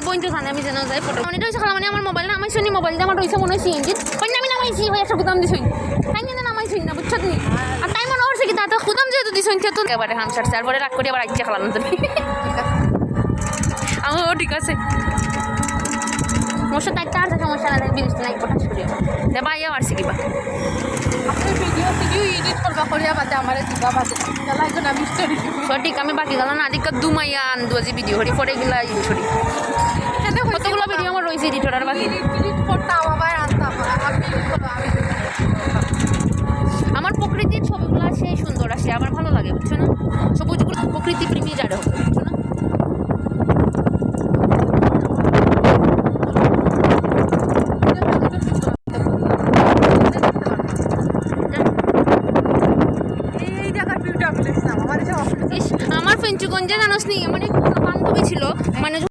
পয়েন্টও জানে আমি যেন যাই ফটো মনিটা হয়েছে খালা মানে আমার মোবাইল না আমি শুনি মোবাইল দিয়ে আমার রয়েছে মনে হয় সিএনজি কই আমি নামাইছি হয়ে একটা গুদাম দিছই তাই না নামাইছি না বুঝছো তুমি আর তাই মনে হচ্ছে কি দাদা গুদাম যেহেতু দিছই তো এবারে হাম ছাড়ছে তারপরে রাগ করে আবার আইছে খালা না তুমি ও ঠিক আছে মোর সাথে একটা আর সমস্যা নাই বিলিস নাই পটাশ করি দেবা ইয়া আর শিখিবা আপনি ভিডিও এডিট করবা করিয়া বাদে আমারে দিবা বাদে তাহলে এখন আমি স্টোরি সঠিক আমি বাকি গেল না আদিকা দুমাইয়া আনদু আজি ভিডিও করি পরে গেলা ইউজ করি কতগুলো ভিডিও আমার রয়েছে এডিট করার বাকি এডিট করতাম আবার আনতাম আমি আমার প্রকৃতির ছবিগুলো সেই সুন্দর আসে আমার ভালো লাগে বুঝছো না সবুজগুলো প্রকৃতি প্রেমী যারা হবে বুঝছো না এই জায়গার ভিউটা আমি দেখলাম আমার আমার ফেঞ্চুগঞ্জে জানোস নি মানে